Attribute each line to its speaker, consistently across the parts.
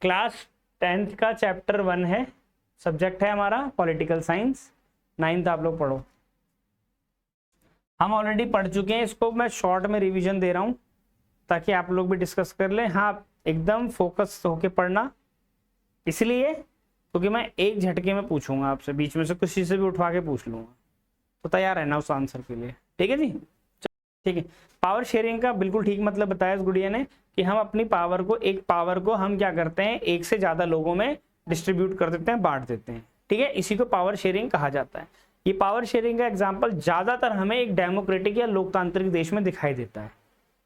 Speaker 1: Class 10th का chapter 1 है, subject है हमारा पॉलिटिकल साइंस। 9th आप लोग पढ़ो। हम ऑलरेडी पढ़ चुके हैं, इसको मैं शॉर्ट में रिवीजन दे रहा हूं ताकि आप लोग भी डिस्कस कर लें। हाँ, एकदम फोकस होके पढ़ना, इसलिए क्योंकि मैं एक झटके में पूछूंगा आपसे, बीच में से किसी से भी उठवा के पूछ लूंगा, तो तैयार रहना उस आंसर के लिए। ठीक है जी, ठीक है। पावर शेयरिंग का बिल्कुल ठीक मतलब बताया इस गुड़िया ने कि हम अपनी पावर को, एक पावर को हम क्या करते हैं, एक से ज्यादा लोगों में डिस्ट्रीब्यूट कर देते हैं, बांट देते हैं। ठीक है, इसी को पावर शेयरिंग कहा जाता है। ये पावर शेयरिंग का एग्जाम्पल ज्यादातर हमें एक डेमोक्रेटिक या लोकतांत्रिक देश में दिखाई देता है,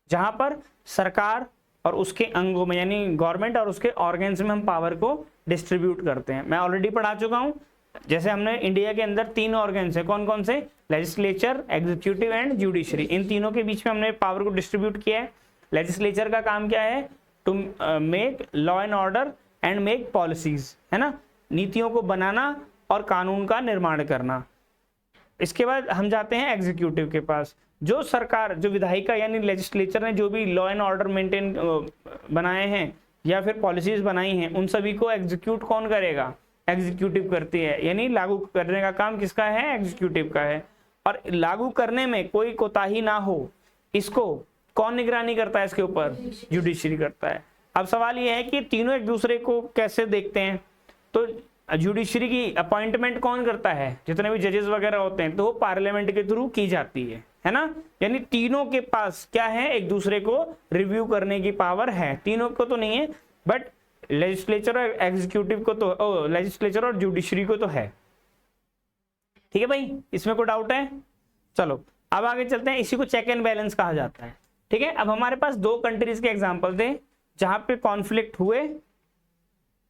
Speaker 1: जहां पर सरकार और उसके अंगों में यानी गवर्नमेंट और उसके ऑर्गन्स में हम पावर को डिस्ट्रीब्यूट करते हैं। मैं ऑलरेडी पढ़ा चुका हूं, जैसे हमने इंडिया के अंदर 3 ऑर्गन्स हैं, कौन कौन से, लेजिस्लेचर, एग्जीक्यूटिव एंड जुडिशरी। इन तीनों के बीच में हमने पावर को डिस्ट्रीब्यूट किया है। लेजिस्लेचर का काम क्या है, to make law and order and make policies, है ना, नीतियों को बनाना और कानून का निर्माण करना। इसके बाद हम जाते हैं एग्जीक्यूटिव के पास, जो सरकार, जो विधायिका यानी लेजिस्लेचर ने जो भी लॉ एंड ऑर्डर मेंटेन बनाए हैं या फिर पॉलिसीज बनाई हैं, उन सभी को एग्जीक्यूट कौन करेगा, एग्जीक्यूटिव करती है, यानी लागू करने का काम किसका है, एग्जीक्यूटिव का है। और लागू करने में कोई कोताही ना हो, इसको कौन निगरानी करता है, इसके ऊपर जुडिशरी करता है। अब सवाल यह है कि तीनों एक दूसरे को कैसे देखते हैं, तो जुडिशरी की अपॉइंटमेंट कौन करता है, जितने भी जजेस वगैरह होते हैं, तो वो पार्लियामेंट के थ्रू की जाती है ना। यानी तीनों के पास क्या है, एक दूसरे को रिव्यू करने की पावर है। तीनों को तो नहीं है, बट लेजिस्लेचर और एग्जीक्यूटिव को तो, लेजिस्लेचर और जुडिशरी को तो है। ठीक है भाई, इसमें कोई डाउट है? चलो अब आगे चलते हैं। इसी को चेक एंड बैलेंस कहा जाता है। ठीक है, अब हमारे पास 2 कंट्रीज के एग्जांपल थे जहां पे कॉन्फ्लिक्ट हुए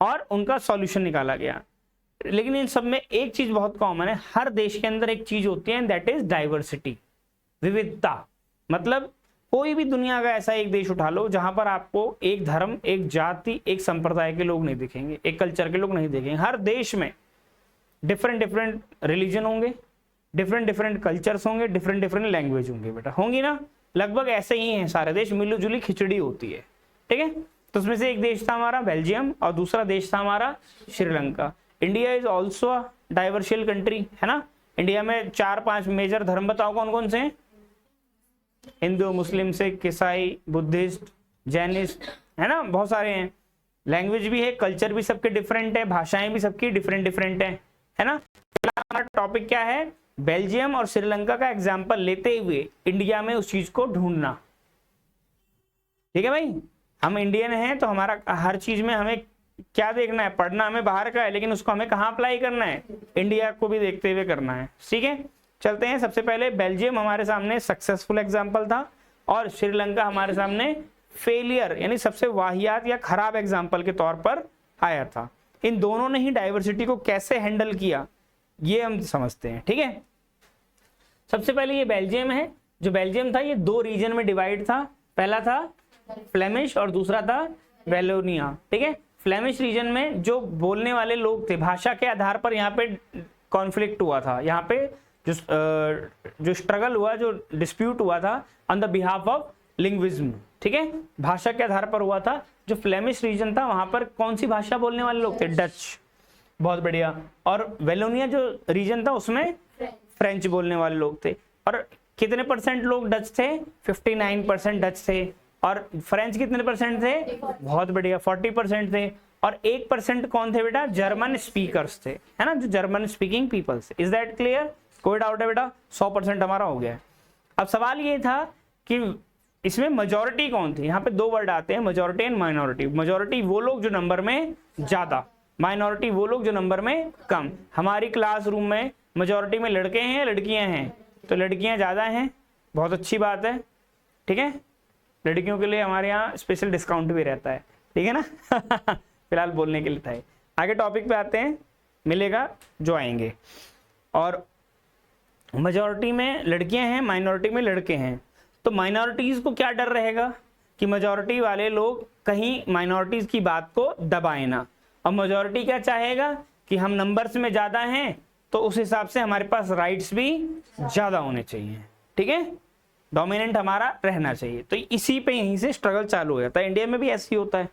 Speaker 1: और उनका सॉल्यूशन निकाला गया, लेकिन इन सब में एक चीज बहुत कॉमन है, हर देश के अंदर एक चीज होती है, दैट इज डाइवर्सिटी, विविधता। मतलब कोई भी दुनिया का ऐसा एक देश उठा लो जहां पर आपको एक धर्म, एक जाति, एक संप्रदाय के लोग नहीं दिखेंगे, एक कल्चर के लोग नहीं दिखेंगे। हर देश में डिफरेंट डिफरेंट रिलीजन होंगे, डिफरेंट डिफरेंट कल्चर्स होंगे, डिफरेंट डिफरेंट लैंग्वेज होंगे, बेटा होंगी ना। लगभग ऐसे ही हैं सारे देश, मिलजुली खिचड़ी होती है। ठीक है, तो उसमें से एक देश था हमारा बेल्जियम और दूसरा देश था हमारा Sri Lanka. India is also a diverse country, है ना। इंडिया में 4-5 मेजर धर्म बताओ कौन कौन से हैं, हिंदू, मुस्लिम, सिख, ईसाई, बुद्धिस्ट, जैनिस्ट, है ना, बहुत सारे हैं। लैंग्वेज भी है, कल्चर भी सबके डिफरेंट है, भाषाएं भी सबकी डिफरेंट डिफरेंट है ना। हमारा टॉपिक क्या है, बेल्जियम और श्रीलंका का एग्जाम्पल लेते हुए इंडिया में उस चीज को ढूंढना। ठीक है भाई, हम इंडियन हैं तो हमारा हर चीज में हमें क्या देखना है, पढ़ना हमें बाहर का है, लेकिन उसको हमें कहाँ अप्लाई करना है, इंडिया को भी देखते हुए करना है। ठीक है, चलते हैं। सबसे पहले बेल्जियम हमारे सामने सक्सेसफुल एग्जाम्पल था और श्रीलंका हमारे सामने फेलियर यानी सबसे वाहियात या खराब एग्जाम्पल के तौर पर आया था। इन दोनों ने ही डाइवर्सिटी को कैसे हैंडल किया ये हम समझते हैं। ठीक है, सबसे पहले ये बेल्जियम है। जो बेल्जियम था ये 2 रीजन में डिवाइड था, पहला था फ्लेमिश और दूसरा था वेलोनिया। ठीक है, फ्लेमिश रीजन में जो बोलने वाले लोग थे, भाषा के आधार पर यहाँ पे कॉन्फ्लिक्ट हुआ था, यहाँ पे जो स्ट्रगल हुआ, जो डिस्प्यूट हुआ था on the behalf of linguism. ठीक है, भाषा के आधार पर हुआ था। जो फ्लेमिश रीजन था वहां पर कौन सी भाषा बोलने वाले लोग थे, डच, बहुत बढ़िया। और वेलोनिया जो रीजन था उसमें फ्रेंच बोलने वाले लोग थे। और कितने परसेंट लोग डच थे, 59% डच थे। और फ्रेंच कितने परसेंट थे, बहुत बढ़िया, 40% थे। और 1% कौन थे बेटा, जर्मन स्पीकर्स थे, है ना, जो German speaking peoples. Is that clear? कोई डाउट है बेटा? 100% हमारा हो गया। अब सवाल ये था कि इसमें मेजॉरिटी कौन थी। यहाँ पे 2 वर्ड आते हैं, मेजॉरिटी एंड माइनॉरिटी। मेजॉरिटी वो लोग जो नंबर में ज्यादा, माइनॉरिटी वो लोग जो नंबर में कम। हमारी क्लासरूम में मेजॉरिटी में लड़के हैं या लड़कियां हैं, तो लड़कियां ज्यादा हैं, बहुत अच्छी बात है। ठीक है, लड़कियों के लिए हमारे यहाँ स्पेशल डिस्काउंट भी रहता है, ठीक है ना। फिलहाल बोलने के लिए था। आगे टॉपिक पे आते हैं, मिलेगा जो आएंगे। और मेजॉरिटी में लड़कियां हैं, माइनॉरिटी में लड़के हैं, तो माइनॉरिटीज को क्या डर रहेगा कि मेजॉरिटी वाले लोग कहीं माइनॉरिटीज की बात को दबाए ना। और मेजॉरिटी क्या चाहेगा कि हम नंबर्स में ज्यादा हैं तो उस हिसाब से हमारे पास राइट्स भी ज्यादा होने चाहिए। ठीक है, डोमिनेंट हमारा रहना चाहिए। तो इसी पे यहीं से स्ट्रगल चालू हो जाता है। इंडिया में भी ऐसे ही होता है।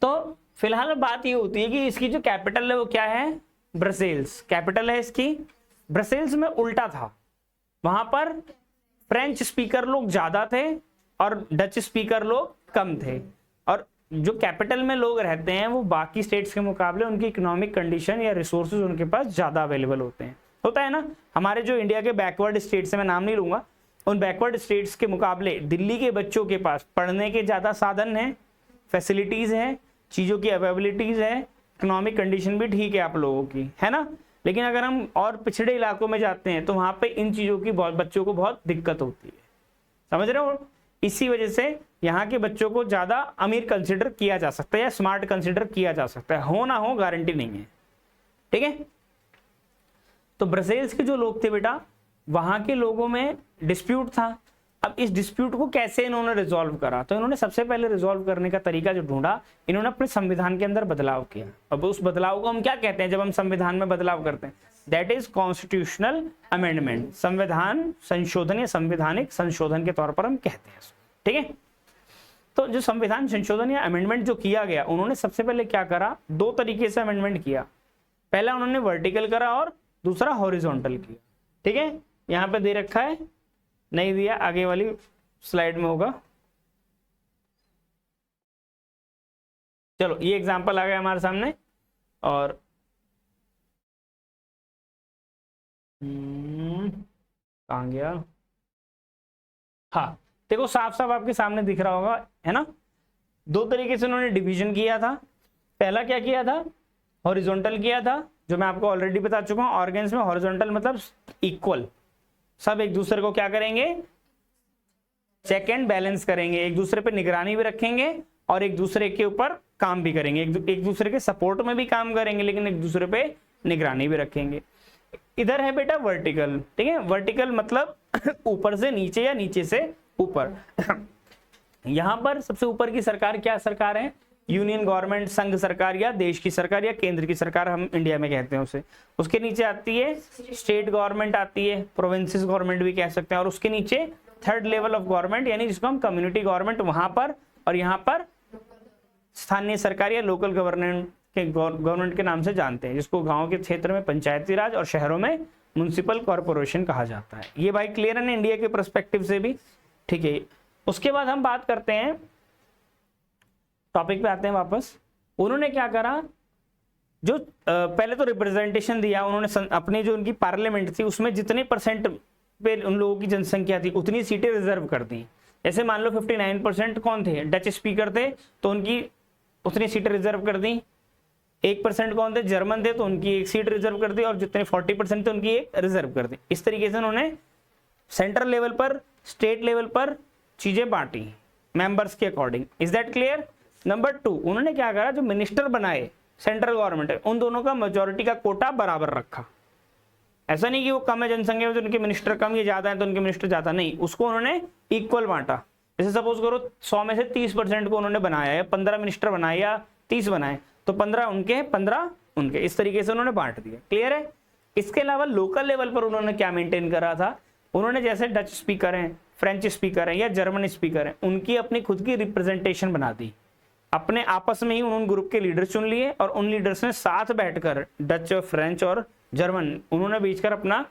Speaker 1: तो फिलहाल बात ये होती है कि इसकी जो कैपिटल है वो क्या है, ब्रसेल्स कैपिटल है इसकी। ब्रसेल्स में उल्टा था, वहां पर फ्रेंच स्पीकर लोग ज्यादा थे और डच स्पीकर लोग कम थे, और जो कैपिटल में लोग रहते हैं वो बाकी स्टेट्स के मुकाबले उनकी इकोनॉमिक कंडीशन या रिसोर्सेज उनके पास ज्यादा अवेलेबल होते हैं। होता है ना, हमारे जो इंडिया के बैकवर्ड स्टेट्स है, मैं नाम नहीं लूंगा, उन बैकवर्ड स्टेट्स के मुकाबले दिल्ली के बच्चों के पास पढ़ने के ज्यादा साधन हैं, फैसिलिटीज हैं, चीजों की अवेलेबिलिटीज है, इकोनॉमिक कंडीशन भी ठीक है आप लोगों की, है ना। लेकिन अगर हम और पिछड़े इलाकों में जाते हैं तो वहां पे इन चीजों की बच्चों को बहुत दिक्कत होती है, समझ रहे हो। इसी वजह से यहाँ के बच्चों को ज्यादा अमीर कंसिडर किया जा सकता है या स्मार्ट कंसिडर किया जा सकता है, हो ना हो गारंटी नहीं है, ठीक है। तो ब्रसेल्स के जो लोग थे बेटा, वहां के लोगों में डिस्प्यूट था। अब इस डिस्प्यूट को कैसे इन्होंने रिजॉल्व करा, तो इन्होंने सबसे पहले रिजॉल्व करने का तरीका जो ढूंढा, इन्होंने अपने संविधान के अंदर बदलाव किया। अब उस बदलाव को हम क्या कहते हैं, जब हम संविधान में बदलाव करते हैं, दैट इज कॉन्स्टिट्यूशनल अमेंडमेंट, संविधान संशोधन या संवैधानिक संशोधन के तौर पर हम कहते हैं, ठीक है। तो जो संविधान संशोधन या अमेंडमेंट जो किया गया, उन्होंने सबसे पहले क्या करा, दो तरीके से अमेंडमेंट किया। पहला उन्होंने वर्टिकल करा और दूसरा हॉरिजॉन्टल किया, ठीक है। यहां पे दे रखा है, नहीं दिया, आगे वाली स्लाइड में होगा। चलो ये एग्जांपल आ गया हमारे सामने, और कहां गया, हाँ देखो साफ साफ आपके सामने दिख रहा होगा, है ना। दो तरीके से उन्होंने डिवीजन किया था। पहला क्या किया था, हॉरिजॉन्टल किया था, जो मैं आपको ऑलरेडी बता चुका हूं। ऑर्गेन्स में हॉरिजॉन्टल मतलब इक्वल, सब एक दूसरे को क्या करेंगे, चेक एंड बैलेंस करेंगे, एक दूसरे पे निगरानी भी रखेंगे और एक दूसरे के ऊपर काम भी करेंगे, एक दूसरे के सपोर्ट में भी काम करेंगे, लेकिन एक दूसरे पे निगरानी भी रखेंगे। इधर है बेटा वर्टिकल, ठीक है। वर्टिकल मतलब ऊपर से नीचे या नीचे से ऊपर। यहां पर सबसे ऊपर की सरकार क्या सरकार है, यूनियन गवर्नमेंट, संघ सरकार या देश की सरकार या केंद्र की सरकार हम इंडिया में कहते हैं उसे। उसके नीचे आती है स्टेट गवर्नमेंट आती है, प्रोविंसेस गवर्नमेंट भी कह सकते हैं, और उसके नीचे थर्ड लेवल ऑफ गवर्नमेंट यानी जिसको हम कम्युनिटी गवर्नमेंट वहां पर, और यहाँ पर स्थानीय सरकार या लोकल गवर्नमेंट के नाम से जानते हैं, जिसको गाँव के क्षेत्र में पंचायती राज और शहरों में म्युनिसिपल कॉर्पोरेशन कहा जाता है। ये भाई क्लियर है ना इंडिया के परस्पेक्टिव से भी, ठीक है। उसके बाद हम बात करते हैं, टॉपिक पे आते हैं वापस। उन्होंने क्या करा, जो पहले तो रिप्रेजेंटेशन दिया उन्होंने, अपनी जो उनकी पार्लियामेंट थी उसमें जितने परसेंट पे उन लोगों की जनसंख्या थी उतनी सीटें रिजर्व कर दी। जैसे मान लो 59% कौन थे, डच स्पीकर थे, तो उनकी उतनी सीटें रिजर्व कर दी। 1% कौन थे, जर्मन थे, तो उनकी एक सीट रिजर्व कर दी, और जितने 40% थे उनकी एक रिजर्व कर दी। इस तरीके से उन्होंने सेंट्रल लेवल पर, स्टेट लेवल पर चीजें बांटी मेंबर्स के according. Is that clear. Number 2, उन्होंने क्या करा, जो मिनिस्टर बनाए सेंट्रल गवर्नमेंट है, उन दोनों का मेजोरिटी का कोटा बराबर रखा। ऐसा नहीं कि वो कम है जनसंख्या में तो उनके मिनिस्टर कम, ये ज्यादा है तो उनके मिनिस्टर ज्यादा, नहीं, उसको उन्होंने इक्वल बांटा। जैसे सपोज करो 100 में से 30% को उन्होंने बनाया, या 15 मिनिस्टर बनाए या 30 बनाए, तो 15 उनके 15 उनके, इस तरीके से उन्होंने बांट दिया। क्लियर है। इसके अलावा लोकल लेवल पर उन्होंने क्या मेंटेन करा था, उन्होंने जैसे डच स्पीकर हैं, फ्रेंच स्पीकर हैं या जर्मन स्पीकर हैं, उनकी अपनी खुद की रिप्रेजेंटेशन बना दी। अपने आपस में ही उन्होंने ग्रुप के लीडर चुन लिए, और उन लीडर्स ने साथ बैठकर डच और फ्रेंच और जर्मन, उन्होंने बीचकर अपना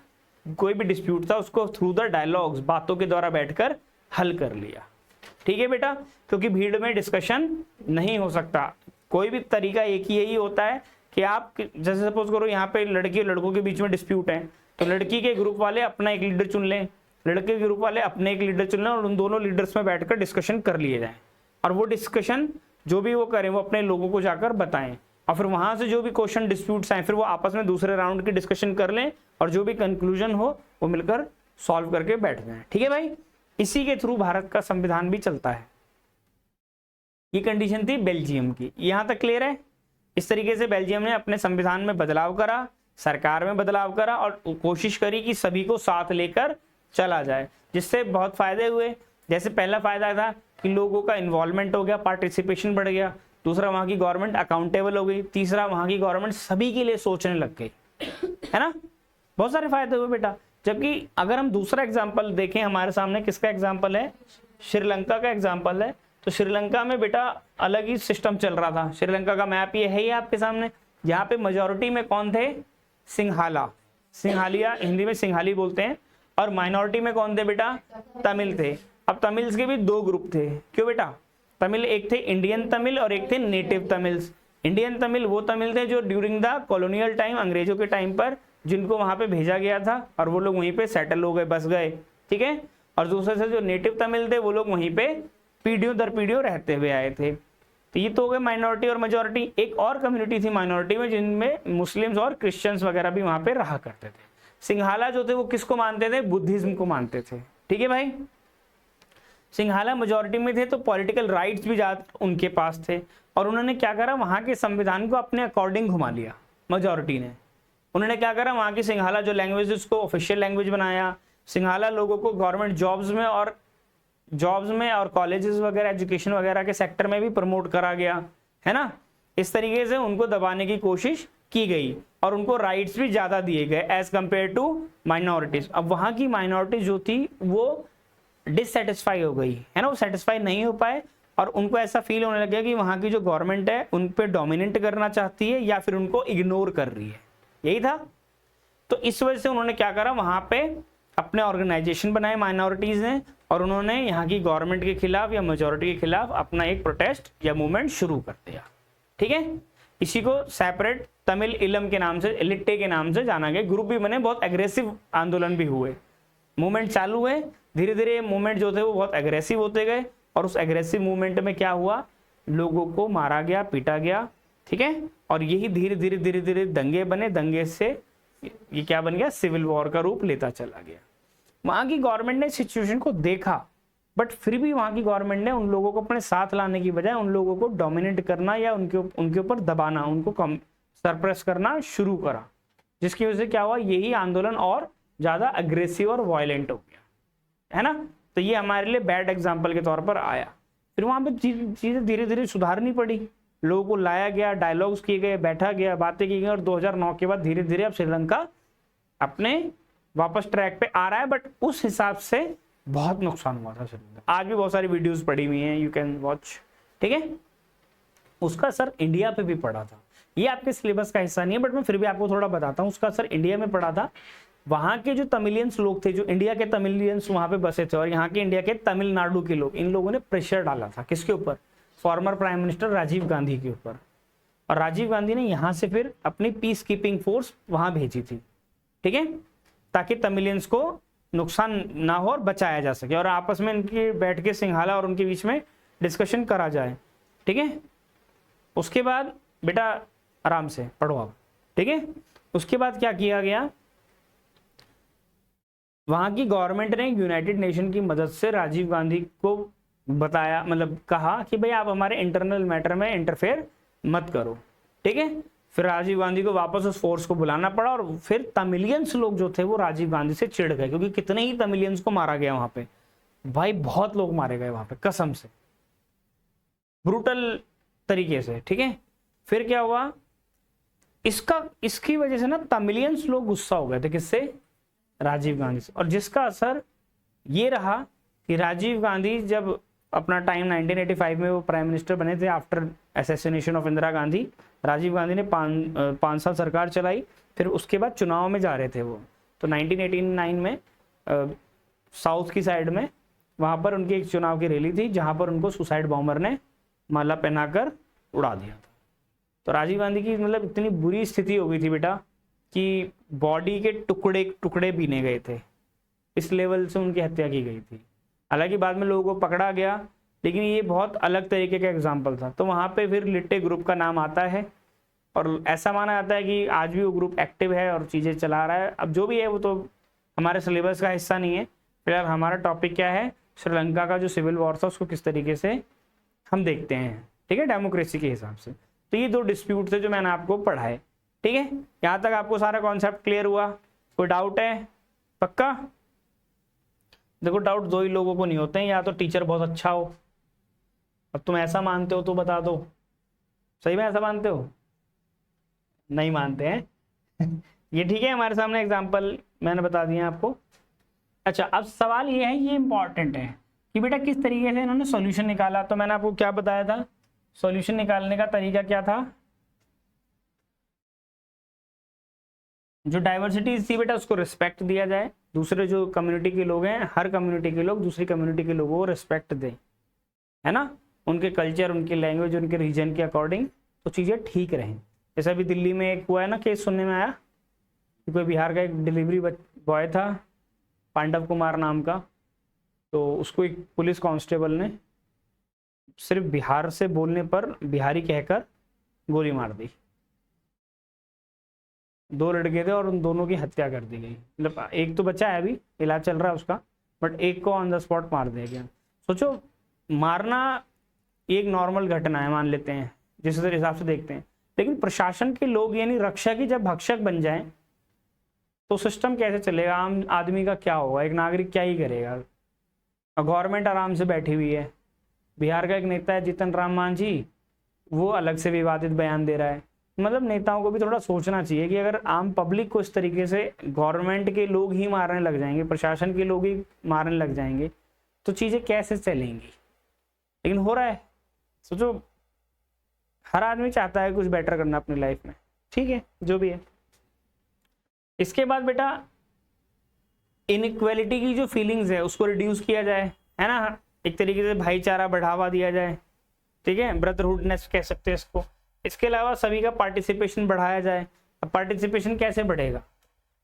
Speaker 1: कोई भी डिस्प्यूट था उसको थ्रू द डायलॉग्स, बातों के द्वारा बैठकर हल कर लिया। ठीक है बेटा, क्योंकि भीड़ में डिस्कशन नहीं हो सकता। कोई भी तरीका एक ही यही होता है कि आप जैसे सपोज करो यहाँ पे लड़की और लड़कों के बीच में डिस्प्यूट है, तो लड़की के ग्रुप वाले अपना एक लीडर चुन लें, लड़के के ग्रुप वाले अपने एक लीडर चुन लें, और उन दोनों लीडर्स में बैठकर डिस्कशन कर लिए जाए, और वो डिस्कशन जो भी वो करें वो अपने लोगों को जाकर बताएं, और फिर वहां से जो भी क्वेश्चन डिस्प्यूट्स आए फिर वो आपस में दूसरे राउंड की डिस्कशन कर लें, और जो भी कंक्लूजन हो वो मिलकर सॉल्व करके बैठ जाएं। ठीक है भाई, इसी के थ्रू भारत का संविधान भी चलता है। ये कंडीशन थी बेल्जियम की, यहां तक क्लियर है। इस तरीके से बेल्जियम ने अपने संविधान में बदलाव करा, सरकार में बदलाव करा, और कोशिश करी कि सभी को साथ लेकर चला जाए, जिससे बहुत फायदे हुए। जैसे पहला फायदा था कि लोगों का इन्वॉल्वमेंट हो गया, पार्टिसिपेशन बढ़ गया। दूसरा, वहां की गवर्नमेंट अकाउंटेबल हो गई। तीसरा, वहां की गवर्नमेंट सभी के लिए सोचने लग गई, है ना। बहुत सारे फायदे हुए बेटा। जबकि अगर हम दूसरा एग्जाम्पल देखें, हमारे सामने किसका एग्जाम्पल है, श्रीलंका का एग्जाम्पल है। तो श्रीलंका में बेटा अलग ही सिस्टम चल रहा था। श्रीलंका का मैप ये है ही आपके सामने। यहाँ पे मेजोरिटी में कौन थे? सिंघाला, सिंघालिया, हिंदी में सिंघाली बोलते हैं। और माइनॉरिटी में कौन थे बेटा? तमिल थे। अब तमिल्स के भी दो ग्रुप थे। क्यों बेटा? तमिल एक थे इंडियन तमिल और एक थे नेटिव तमिल्स। इंडियन तमिल वो तमिल थे जो ड्यूरिंग द कॉलोनियल टाइम, अंग्रेजों के टाइम पर जिनको वहां पे भेजा गया था और वो लोग वहीं पे सेटल हो गए, बस गए, ठीक है। और दूसरे से जो नेटिव तमिल थे वो लोग वहीं पे पीढ़ियों दर पीढ़ियों रहते हुए आए थे। तो ये तो हो गए माइनॉरिटी और मेजोरिटी। एक और कम्युनिटी थी माइनॉरिटी में जिनमें मुस्लिम्स और क्रिश्चियंस वगैरह भी वहां पे रहा करते थे। सिंघाला जो थे वो किसको मानते थे? बुद्धिज्म को मानते थे, ठीक है भाई। सिंघाला मेजोरिटी में थे तो पॉलिटिकल राइट्स भी ज्यादा उनके पास थे। और उन्होंने क्या करा? वहां के संविधान को अपने अकॉर्डिंग घुमा लिया मेजोरिटी ने। उन्होंने क्या करा? वहां की सिंघाला जो लैंग्वेज उसको ऑफिशियल लैंग्वेज बनाया। सिंघाला लोगों को गवर्नमेंट जॉब्स में और कॉलेजेस वगैरह, एजुकेशन वगैरह के सेक्टर में भी प्रमोट करा गया, है ना। इस तरीके से उनको दबाने की कोशिश की गई और उनको राइट्स भी ज्यादा दिए गए एज कंपेयर टू माइनॉरिटीज। अब वहां की माइनॉरिटी जो थी वो डिससेटिस्फाई हो गई, है ना, वो सेटिस्फाई नहीं हो पाए और उनको ऐसा फील होने लग गया कि वहां की जो गवर्नमेंट है उन पे डोमिनेट करना चाहती है या फिर उनको इग्नोर कर रही है, यही था। तो इस वजह से उन्होंने क्या करा? वहां पे अपने ऑर्गेनाइजेशन बनाए माइनॉरिटीज ने और उन्होंने यहाँ की गवर्नमेंट के खिलाफ या मेजोरिटी के खिलाफ अपना एक प्रोटेस्ट या मूवमेंट शुरू कर दिया, ठीक है। इसी को सेपरेट तमिल इलम के नाम से, इलिट्टे के नाम से जाना गया। ग्रुप भी बने, बहुत एग्रेसिव आंदोलन भी हुए, मूवमेंट चालू हुए। धीरे धीरे मूवमेंट जो थे वो बहुत एग्रेसिव होते गए और उस एग्रेसिव मूवमेंट में क्या हुआ? लोगों को मारा गया, पीटा गया, ठीक है। और यही धीरे धीरे दंगे बने। दंगे से ये क्या बन गया? सिविल वॉर का रूप लेता चला गया। वहां की गवर्नमेंट ने सिचुएशन को देखा, बट फिर भी वहां की गवर्नमेंट ने उन लोगों को अपने साथ लाने की बजाय उन लोगों को डोमिनेट करना या उनके ऊपर दबाना, उनको सरप्रेस करना शुरू करा, जिसकी वजह से क्या हुआ? यही आंदोलन और ज्यादा अग्रेसिव और वायलेंट हो गया, है ना। तो ये हमारे लिए बैड एग्जाम्पल के तौर पर आया। फिर वहां पे चीजें धीरे धीरे सुधारनी पड़ी, लोगों को लाया गया, डायलॉग्स किए गए, बैठा गया, बातें की गई और 2009 के बाद धीरे धीरे अब श्रीलंका अपने वापस ट्रैक पे आ रहा है। बट उस हिसाब से बहुत नुकसान हुआ था श्रीलंका। आज भी बहुत सारी वीडियोस पड़ी हुई हैं, यू कैन वॉच, ठीक है। उसका असर इंडिया पे भी पड़ा था। ये आपके सिलेबस का हिस्सा नहीं है बट मैं फिर भी आपको थोड़ा बताता हूँ। उसका असर इंडिया में पड़ा था। वहां के जो तमिलियंस लोग थे, जो इंडिया के तमिलियंस वहां पे बसे थे और यहाँ के इंडिया के तमिलनाडु के लोग, इन लोगों ने प्रेशर डाला था किसके ऊपर? Former prime minister Rajiv Gandhi के ऊपर। और राजीव गांधी ने यहाँ से फिर अपनी पीस कीपिंग फोर्स वहां भेजी थी, ठीक है, ताकि तमिलियंस को नुकसान ना हो और बचाया जा सके और आपस में इनकी बैठ के सिंघाला और उनके बीच में डिस्कशन करा जाए, ठीक है। उसके बाद बेटा आराम से पढ़ो आप, ठीक है। उसके बाद क्या किया गया? वहां की गवर्नमेंट ने यूनाइटेड नेशन की मदद से राजीव गांधी को बताया, मतलब कहा कि भाई आप हमारे इंटरनल मैटर में इंटरफेयर मत करो, ठीक है। फिर राजीव गांधी को वापस उस फोर्स को बुलाना पड़ा और फिर तमिलियंस लोग जो थे वो राजीव गांधी से चिढ़ गए, क्योंकि कितने ही तमिलियंस को मारा गया वहां पे, भाई बहुत लोग मारे गए वहां पे कसम से, ब्रूटल तरीके से, ठीक है। फिर क्या हुआ? इसकी वजह से ना तमिलियंस लोग गुस्सा हो गए थे, किससे? राजीव गांधी से। और जिसका असर ये रहा कि राजीव गांधी जब अपना टाइम 1985 में वो प्राइम मिनिस्टर बने थे after assassination of Indira Gandhi, Rajiv Gandhi ने 5 साल सरकार चलाई। फिर उसके बाद चुनाव में जा रहे थे वो, तो 1989 में साउथ की साइड में वहां पर उनकी एक चुनाव की रैली थी जहां पर उनको सुसाइड बॉम्बर ने माला पहनाकर उड़ा दिया था। तो राजीव गांधी की मतलब इतनी बुरी स्थिति हो गई थी बेटा कि बॉडी के टुकड़े टुकड़े बीने गए थे, इस लेवल से उनकी हत्या की गई थी। हालांकि बाद में लोगों को पकड़ा गया, लेकिन ये बहुत अलग तरीके का एग्जाम्पल था। तो वहाँ पे फिर लिट्टे ग्रुप का नाम आता है और ऐसा माना जाता है कि आज भी वो ग्रुप एक्टिव है और चीज़ें चला रहा है। अब जो भी है वो तो हमारे सिलेबस का हिस्सा नहीं है। फिलहाल हमारा टॉपिक क्या है? श्रीलंका का जो सिविल वॉर था उसको किस तरीके से हम देखते हैं, ठीक है, डेमोक्रेसी के हिसाब से। तो ये 2 डिस्प्यूट थे जो मैंने आपको पढ़ाए, ठीक है। यहाँ तक आपको सारा कॉन्सेप्ट क्लियर हुआ? कोई डाउट है? पक्का? देखो डाउट 2 ही लोगों को नहीं होते हैं, या तो टीचर बहुत अच्छा हो। अब तुम ऐसा मानते हो तो बता दो, सही में ऐसा मानते हो? नहीं मानते हैं ये ठीक है, हमारे सामने एग्जाम्पल मैंने बता दिया आपको। अच्छा अब सवाल ये है, ये इंपॉर्टेंट है, कि बेटा किस तरीके से इन्होंने सॉल्यूशन निकाला। तो मैंने आपको क्या बताया था, सॉल्यूशन निकालने का तरीका क्या था, जो डाइवर्सिटी थी बेटा उसको रिस्पेक्ट दिया जाए, दूसरे जो कम्युनिटी के लोग हैं, हर कम्युनिटी के लोग दूसरी कम्युनिटी के लोगों को रिस्पेक्ट दें, है ना, उनके कल्चर, उनकी लैंग्वेज, उनके रीजन के अकॉर्डिंग, तो चीज़ें ठीक रहें। जैसे अभी दिल्ली में एक हुआ है ना केस सुनने में आया कि कोई बिहार का एक डिलीवरी बॉय था, पांडव कुमार नाम का, तो उसको एक पुलिस कांस्टेबल ने सिर्फ बिहार से बोलने पर बिहारी कहकर गोली मार दी। 2 लड़के थे और उन दोनों की हत्या कर दी गई। मतलब एक तो बचा है, अभी इलाज चल रहा है उसका, बट एक को ऑन द स्पॉट मार दिया गया। सोचो, मारना एक नॉर्मल घटना है, मान लेते हैं जिस हिसाब से देखते हैं, लेकिन प्रशासन के लोग यानी रक्षक ही जब भक्षक बन जाएं तो सिस्टम कैसे चलेगा, आम आदमी का क्या होगा, एक नागरिक क्या ही करेगा। गवर्नमेंट आराम से बैठी हुई है। बिहार का एक नेता है जीतन राम मांझी, वो अलग से विवादित बयान दे रहा है। मतलब नेताओं को भी थोड़ा सोचना चाहिए कि अगर आम पब्लिक को इस तरीके से गवर्नमेंट के लोग ही मारने लग जाएंगे, प्रशासन के लोग ही मारने लग जाएंगे, तो चीज़ें कैसे चलेंगी। लेकिन हो रहा है। सोचो, हर आदमी चाहता है कुछ बेटर करना अपनी लाइफ में, ठीक है, जो भी है। इसके बाद बेटा इनइक्वालिटी की जो फीलिंग्स है उसको रिड्यूस किया जाए, है ना, एक तरीके से भाईचारा बढ़ावा दिया जाए, ठीक है, ब्रदरहुडनेस कह सकते हैं इसको। इसके अलावा सभी का पार्टिसिपेशन बढ़ाया जाए। अब पार्टिसिपेशन कैसे बढ़ेगा,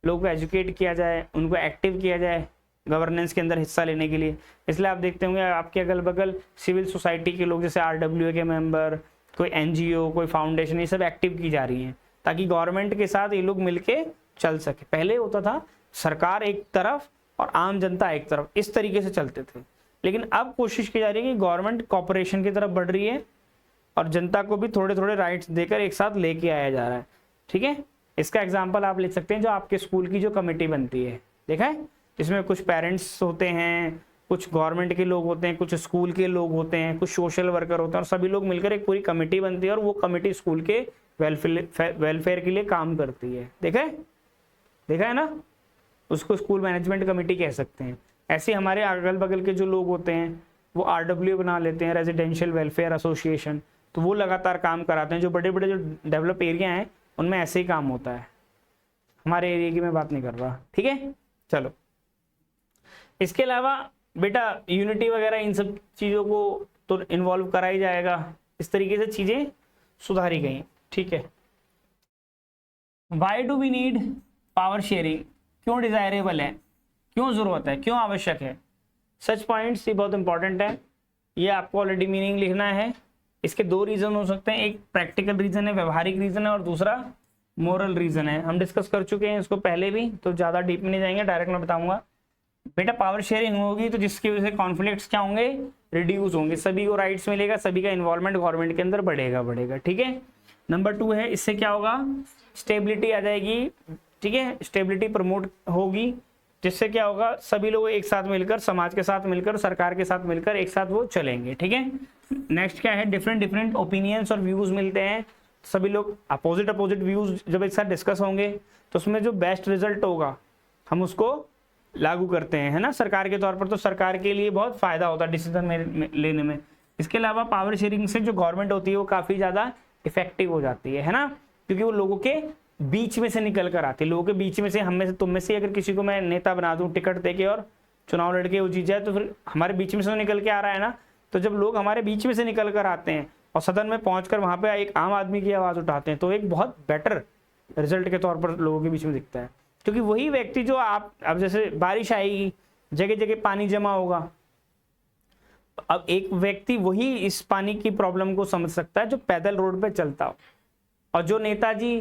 Speaker 1: लोगों को एजुकेट किया जाए, उनको एक्टिव किया जाए गवर्नेंस के अंदर हिस्सा लेने के लिए। इसलिए आप देखते होंगे आपके अगल बगल सिविल सोसाइटी के लोग, जैसे RWA के मेंबर, कोई NGO, कोई फाउंडेशन, ये सब एक्टिव की जा रही हैं ताकि गवर्नमेंट के साथ ये लोग मिलके चल सके। पहले होता था सरकार एक तरफ और आम जनता एक तरफ, इस तरीके से चलते थे, लेकिन अब कोशिश की जा रही है कि गवर्नमेंट कॉपरेशन की तरफ बढ़ रही है और जनता को भी थोड़े थोड़े राइट्स देकर एक साथ लेके आया जा रहा है, ठीक है। इसका एग्जाम्पल आप ले सकते हैं, जो आपके स्कूल की जो कमेटी बनती है, देखा है, इसमें कुछ पेरेंट्स होते हैं, कुछ गवर्नमेंट के लोग होते हैं, कुछ स्कूल के लोग होते हैं, कुछ सोशल वर्कर होते हैं, और सभी लोग मिलकर एक पूरी कमेटी बनती है और वो कमेटी स्कूल के वेलफेयर के लिए काम करती है। देखा है ना, उसको स्कूल मैनेजमेंट कमेटी कह सकते हैं। ऐसे हमारे अगल बगल के जो लोग होते हैं वो RWA बना लेते हैं, रेजिडेंशियल वेलफेयर एसोसिएशन, तो वो लगातार काम कराते हैं। जो बड़े बड़े जो डेवलप एरिया हैं उनमें ऐसे ही काम होता है, हमारे एरिया की मैं बात नहीं कर रहा, ठीक है। चलो, इसके अलावा बेटा यूनिटी वगैरह इन सब चीज़ों को तो इन्वॉल्व करा ही जाएगा। इस तरीके से चीज़ें सुधारी गई, ठीक है। Why do we need power sharing, क्यों डिजायरेबल है, क्यों ज़रूरत है, क्यों आवश्यक है, सच पॉइंट्स ये बहुत इंपॉर्टेंट है। ये आपको ऑलरेडी मीनिंग लिखना है। इसके 2 रीज़न हो सकते हैं, एक प्रैक्टिकल रीज़न है, व्यवहारिक रीज़न है, और दूसरा मोरल रीज़न है। हम डिस्कस कर चुके हैं इसको पहले भी, तो ज़्यादा डीप में नहीं जाएंगे, डायरेक्ट मैं बताऊंगा। बेटा पावर शेयरिंग होगी तो जिसकी वजह से कॉन्फ्लिक्ट्स क्या होंगे, रिड्यूस होंगे, सभी को राइट्स मिलेगा, सभी का इन्वॉल्वमेंट गवर्नमेंट के अंदर बढ़ेगा, ठीक है। नंबर 2 है, इससे क्या होगा, स्टेबिलिटी आ जाएगी, ठीक है, स्टेबिलिटी प्रमोट होगी, जिससे क्या होगा, सभी लोग एक साथ मिलकर, समाज के साथ मिलकर, सरकार के साथ मिलकर एक साथ वो चलेंगे, ठीक है। नेक्स्ट क्या है, डिफरेंट ओपिनियंस और व्यूज मिलते हैं, सभी लोग अपोजिट व्यूज जब एक साथ डिस्कस होंगे तो उसमें जो बेस्ट रिजल्ट होगा हम उसको लागू करते हैं, है ना, सरकार के तौर पर। तो सरकार के लिए बहुत फायदा होता है डिसीजन लेने में। इसके अलावा पावर शेयरिंग से जो गवर्नमेंट होती है वो काफ़ी ज़्यादा इफेक्टिव हो जाती है ना, क्योंकि वो लोगों के बीच में से निकल कर आती है, लोगों के बीच में से, हम में से, तुम में से अगर किसी को मैं नेता बना दूं टिकट देके और चुनाव लड़के वो जीत जाए, तो फिर हमारे बीच में से निकल के आ रहा है ना। तो जब लोग हमारे बीच में से निकल कर आते हैं और सदन में पहुंचकर वहां पे एक आम आदमी की आवाज़ उठाते हैं, तो एक बहुत बेटर रिजल्ट के तौर पर लोगों के बीच में दिखता है। क्योंकि वही व्यक्ति जो आप, अब जैसे बारिश आएगी, जगह जगह पानी जमा होगा, अब एक व्यक्ति वही इस पानी की प्रॉब्लम को समझ सकता है जो पैदल रोड पे चलता हो, और जो नेताजी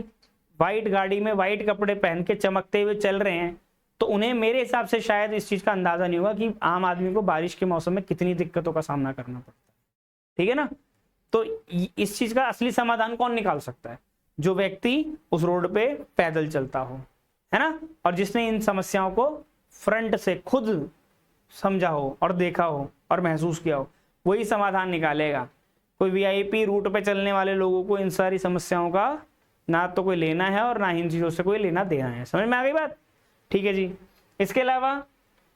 Speaker 1: वाइट गाड़ी में वाइट कपड़े पहन के चमकते हुए चल रहे हैं, तो उन्हें मेरे हिसाब से शायद इस चीज का अंदाजा नहीं होगा कि आम आदमी को बारिश के मौसम में कितनी दिक्कतों का सामना करना पड़ता है, ठीक है ना। तो इस चीज का असली समाधान कौन निकाल सकता है, जो व्यक्ति उस रोड पे पैदल चलता हो, है ना, और जिसने इन समस्याओं को फ्रंट से खुद समझा हो और देखा हो और महसूस किया हो, वही समाधान निकालेगा। कोई VIP रूट पे चलने वाले लोगों को इन सारी समस्याओं का ना तो कोई लेना है और ना ही इन चीज़ों से कोई लेना देना है। समझ में आ गई बात, ठीक है जी। इसके अलावा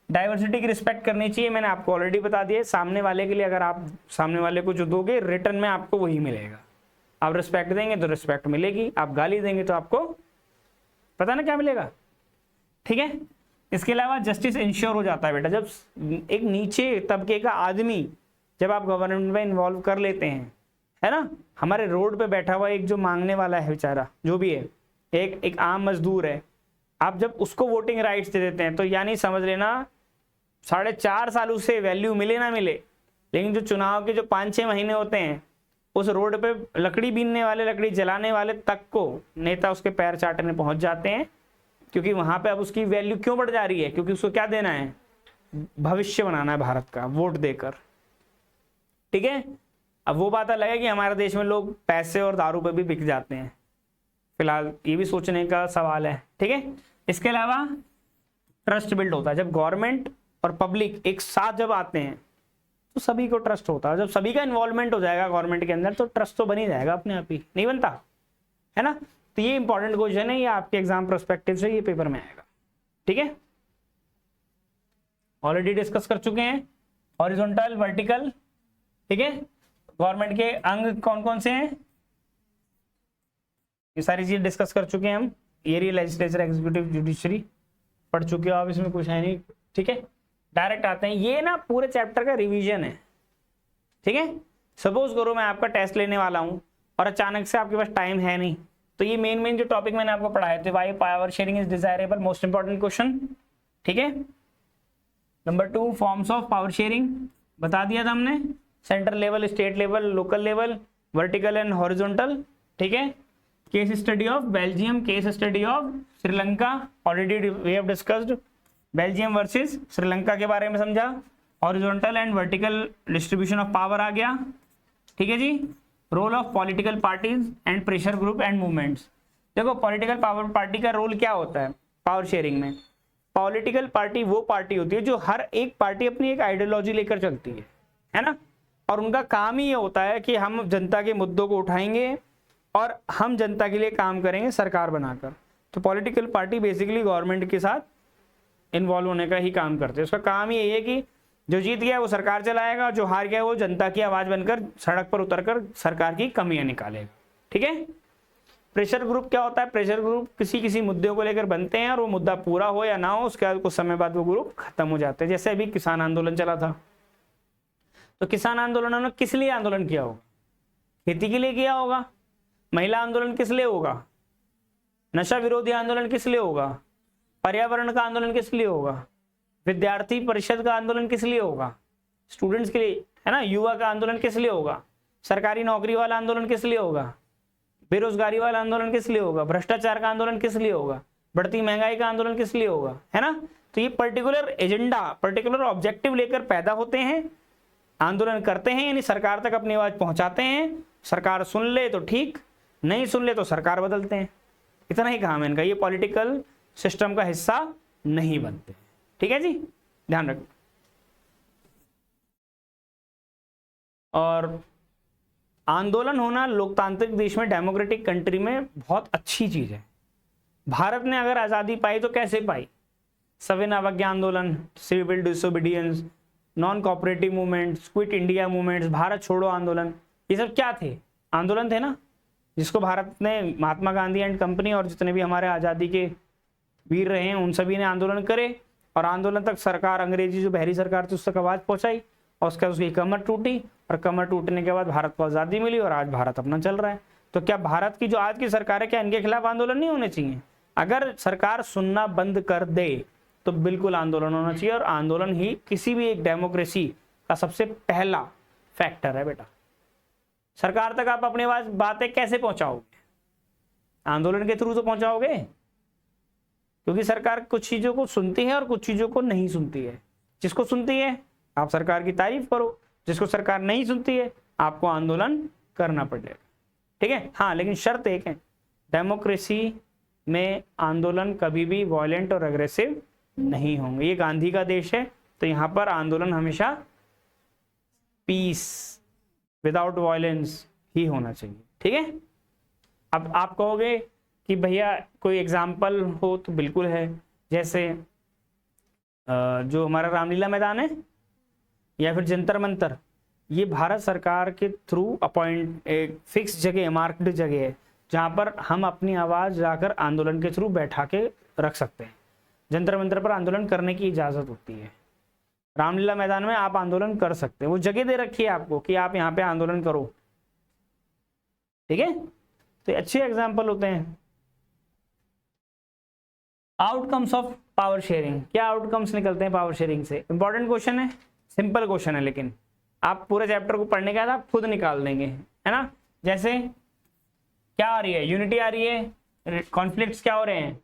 Speaker 1: डाइवर्सिटी की रिस्पेक्ट करनी चाहिए, मैंने आपको ऑलरेडी बता दिया। सामने वाले के लिए अगर आप सामने वाले को जो दोगे रिटर्न में आपको वही मिलेगा। आप रिस्पेक्ट देंगे तो रिस्पेक्ट मिलेगी, आप गाली देंगे तो आपको पता ना क्या मिलेगा, ठीक है। इसके अलावा जस्टिस इंश्योर हो जाता है बेटा, जब एक नीचे तबके का आदमी जब आप गवर्नमेंट में इन्वॉल्व कर लेते हैं, है ना। हमारे रोड पे बैठा हुआ एक जो मांगने वाला है बेचारा, जो भी है, एक आम मजदूर है, आप जब उसको वोटिंग राइट्स दे देते हैं तो यानी समझ लेना 4.5 साल उसे वैल्यू मिले ना मिले, लेकिन जो चुनाव के जो 5-6 महीने होते हैं, उस रोड पे लकड़ी बीनने वाले, लकड़ी जलाने वाले तक को नेता उसके पैर चाटने पहुंच जाते हैं, क्योंकि वहां पे अब उसकी वैल्यू क्यों बढ़ जा रही है, क्योंकि उसको क्या देना है, भविष्य बनाना है भारत का वोट देकर, ठीक है। अब वो बात अलग है कि हमारे देश में लोग पैसे और दारू पे भी बिक जाते हैं, फिलहाल ये भी सोचने का सवाल है, ठीक है। इसके अलावा ट्रस्ट बिल्ड होता है, जब गवर्नमेंट और पब्लिक एक साथ जब आते हैं तो सभी को ट्रस्ट होता है। जब सभी का इन्वॉल्वमेंट हो जाएगा गवर्नमेंट के अंदर तो ट्रस्ट तो बन ही जाएगा अपने आप ही, नहीं बनता है ना। तो ये इंपॉर्टेंट क्वेश्चन है, ये आपके एग्जाम पर्सपेक्टिव से ये पेपर में आएगा, ठीक है। ऑलरेडी डिस्कस कर चुके हैं हॉरिजॉन्टल, वर्टिकल, ठीक है। गवर्नमेंट के अंग कौन कौन से हैं, ये सारी चीज डिस्कस कर चुके हैं हम। ये लेजिस्लेचर, एग्जीक्यूटिव, जुडिशरी पढ़ चुके हो आप, इसमें कुछ है नहीं, ठीक है। डायरेक्ट आते हैं, ये ना पूरे चैप्टर का रिवीजन है, ठीक है। सपोज करो मैं आपका टेस्ट लेने वाला हूं और अचानक से आपके पास टाइम है नहीं, तो ये मेन जो टॉपिक मैंने आपको पढ़ाए थे, why power sharing is desirable, most important question, ठीक है। Number 2 forms of power sharing बता दिया था हमने, central level, state level, local level, vertical and horizontal, ठीक है। Case study of Belgium, case study of Sri Lanka, already we have discussed Belgium versus Sri Lanka के बारे में समझा। Horizontal and vertical distribution of power आ गया, ठीक है जी। Role of political parties and pressure group and movements. देखो पॉलिटिकल पावर पार्टी का रोल क्या होता है पावर शेयरिंग में। पॉलिटिकल पार्टी वो पार्टी होती है जो हर एक पार्टी अपनी एक आइडियोलॉजी लेकर चलती है ना, और उनका काम ही ये होता है कि हम जनता के मुद्दों को उठाएंगे और हम जनता के लिए काम करेंगे सरकार बनाकर। तो पॉलिटिकल पार्टी बेसिकली गवर्नमेंट के साथ इन्वॉल्व होने का ही काम करते हैं। उसका काम ही यही है कि जो जीत गया वो सरकार चलाएगा, जो हार गया वो जनता की आवाज बनकर सड़क पर उतरकर सरकार की कमियां निकालेगा, ठीक है। प्रेशर ग्रुप क्या होता है, प्रेशर ग्रुप किसी मुद्दे को लेकर बनते हैं और वो मुद्दा पूरा हो या ना हो, उसके बाद कुछ समय बाद वो ग्रुप खत्म हो जाते हैं। जैसे अभी किसान आंदोलन चला था, तो किसान आंदोलन ने किस लिए आंदोलन किया होगा, खेती के लिए किया होगा। महिला आंदोलन किस लिए होगा, नशा विरोधी आंदोलन किस लिए होगा, पर्यावरण का आंदोलन किस लिए होगा, विद्यार्थी परिषद का आंदोलन किस लिए होगा, स्टूडेंट्स के लिए, है ना, युवा का आंदोलन किस लिए होगा, सरकारी नौकरी वाला आंदोलन किस लिए होगा, बेरोजगारी वाला आंदोलन किस लिए होगा, भ्रष्टाचार का आंदोलन किस लिए होगा, बढ़ती महंगाई का आंदोलन किस लिए होगा, है ना। तो ये पर्टिकुलर एजेंडा, पर्टिकुलर ऑब्जेक्टिव लेकर पैदा होते हैं, आंदोलन करते हैं, यानी सरकार तक अपनी आवाज पहुंचाते हैं। सरकार सुन ले तो ठीक, नहीं सुन ले तो सरकार बदलते हैं, इतना ही काम है इनका। ये पॉलिटिकल सिस्टम का हिस्सा नहीं बनते, ठीक है जी, ध्यान रखना। और आंदोलन होना लोकतांत्रिक देश में, डेमोक्रेटिक कंट्री में बहुत अच्छी चीज है। भारत ने अगर आजादी पाई तो कैसे पाई, सविनय अवज्ञा आंदोलन, civil disobedience, non cooperative movements, quit India movements, Bharat छोड़ो आंदोलन, ये सब क्या थे, आंदोलन थे ना, जिसको भारत ने, महात्मा गांधी एंड कंपनी और जितने भी हमारे आजादी के वीर रहे हैं उन सभी ने आंदोलन करे, और आंदोलन तक सरकार, अंग्रेजी जो बहरी सरकार थी, उस तक आवाज पहुंचाई, और उसके उसकी कमर टूटी, और कमर टूटने के बाद भारत को आज़ादी मिली और आज भारत अपना चल रहा है। तो क्या भारत की जो आज की सरकार है, क्या इनके खिलाफ आंदोलन नहीं होने चाहिए? अगर सरकार सुनना बंद कर दे तो बिल्कुल आंदोलन होना चाहिए, और आंदोलन ही किसी भी एक डेमोक्रेसी का सबसे पहला फैक्टर है बेटा। सरकार तक आप अपनी बातें कैसे पहुंचाओगे, आंदोलन के थ्रू तो पहुंचाओगे, क्योंकि सरकार कुछ चीजों को सुनती है और कुछ चीजों को नहीं सुनती है। जिसको सुनती है आप सरकार की तारीफ करो, जिसको सरकार नहीं सुनती है आपको आंदोलन करना पड़ेगा, ठीक है। हाँ, लेकिन शर्त एक है, डेमोक्रेसी में आंदोलन कभी भी वॉयलेंट और अग्रेसिव नहीं होंगे। ये गांधी का देश है, तो यहाँ पर आंदोलन हमेशा पीस विदाउट वॉयलेंस ही होना चाहिए, ठीक है। अब आप कहोगे कि भैया कोई एग्जाम्पल हो, तो बिल्कुल है, जैसे जो हमारा रामलीला मैदान है या फिर जंतर मंतर, ये भारत सरकार के थ्रू अपॉइंट एक फिक्स जगह, मार्क्ड जगह है जहाँ पर हम अपनी आवाज़ जाकर आंदोलन के थ्रू बैठा के रख सकते हैं। जंतर मंतर पर आंदोलन करने की इजाज़त होती है। रामलीला मैदान में आप आंदोलन कर सकते हैं, वो जगह दे रखी है आपको कि आप यहाँ पे आंदोलन करो। ठीक है, तो अच्छे एग्जाम्पल होते हैं। आउटकम्स ऑफ पावर शेयरिंग, क्या आउटकम्स निकलते हैं पावर शेयरिंग से? इंपॉर्टेंट क्वेश्चन है, सिंपल क्वेश्चन है, लेकिन आप पूरे चैप्टर को पढ़ने के बाद आप खुद निकाल देंगे, है ना। जैसे क्या आ रही है? यूनिटी आ रही है, कॉन्फ्लिक्ट्स क्या हो रहे हैं?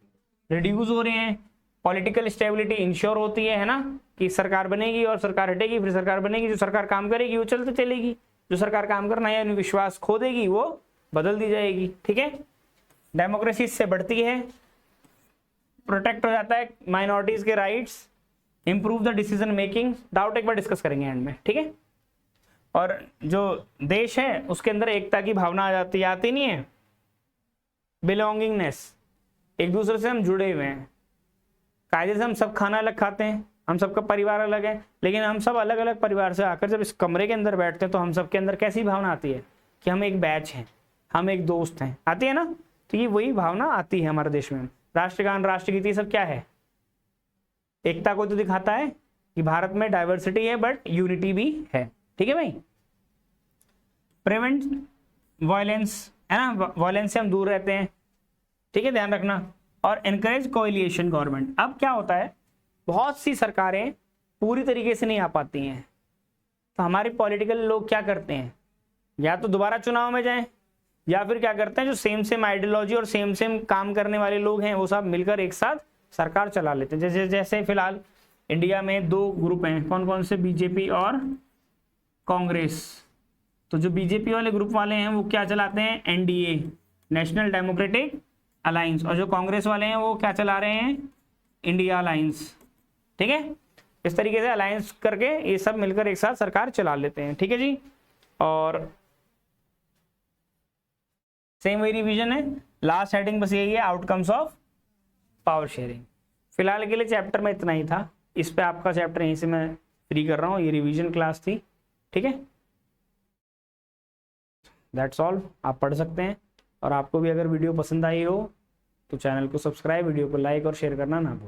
Speaker 1: रिड्यूस हो रहे हैं, पॉलिटिकल स्टेबिलिटी इंश्योर होती है ना, कि सरकार बनेगी और सरकार हटेगी, फिर सरकार बनेगी, जो सरकार काम करेगी वो चलते चलेगी, जो सरकार काम करना है विश्वास खो देगी वो बदल दी जाएगी। ठीक है, डेमोक्रेसी इससे बढ़ती है, प्रोटेक्ट हो जाता है माइनॉरिटीज के rights, improve the decision making. Doubt एक बार डिस्कस करेंगे एंड में। ठीक है, और जो देश है उसके अंदर एकता की भावना आ जाती है, आती नहीं है? बिलोंगिंगनेस, एक दूसरे से हम जुड़े हुए हैं। कायदे से हम सब खाना अलग खाते हैं, हम सबका परिवार अलग है, लेकिन हम सब अलग अलग परिवार से आकर जब इस कमरे के अंदर बैठते हैं तो हम सबके अंदर कैसी भावना आती है कि हम एक बैच हैं, हम एक दोस्त हैं, आती है ना। तो ये वही भावना आती है हमारे देश में। राष्ट्रगान, राष्ट्रगीति सब क्या है? एकता को तो दिखाता है कि भारत में डाइवर्सिटी है बट यूनिटी भी है। ठीक है भाई। प्रिवेंट वायलेंस, है ना, वायलेंस से हम दूर रहते हैं। ठीक है, ध्यान रखना। और एनकरेज कोएलिशन गवर्नमेंट। अब क्या होता है, बहुत सी सरकारें पूरी तरीके से नहीं आ पाती हैं, तो हमारे पॉलिटिकल लोग क्या करते हैं, या तो दोबारा चुनाव में जाएं, या फिर क्या करते हैं, जो सेम सेम आइडियोलॉजी और सेम सेम काम करने वाले लोग हैं वो सब मिलकर एक साथ सरकार चला लेते हैं। जैसे जैसे फिलहाल इंडिया में दो ग्रुप हैं, कौन कौन से? बीजेपी और कांग्रेस। तो जो बीजेपी वाले ग्रुप वाले हैं वो क्या चलाते हैं? NDA, national democratic alliance. और जो कांग्रेस वाले हैं वो क्या चला रहे हैं? India alliance. ठीक है, इस तरीके से अलायंस करके ये सब मिलकर एक साथ सरकार चला लेते हैं। ठीक है जी, और सेम वही रिवीजन है। लास्ट हेडिंग बस यही है, आउटकम्स ऑफ पावर शेयरिंग। फिलहाल के लिए चैप्टर में इतना ही था, इस पे आपका चैप्टर यहीं से मैं फ्री कर रहा हूँ, ये रिवीजन क्लास थी। ठीक है, दैट्स ऑल। आप पढ़ सकते हैं, और आपको भी अगर वीडियो पसंद आई हो तो चैनल को सब्सक्राइब, वीडियो को लाइक और शेयर करना ना भूलें।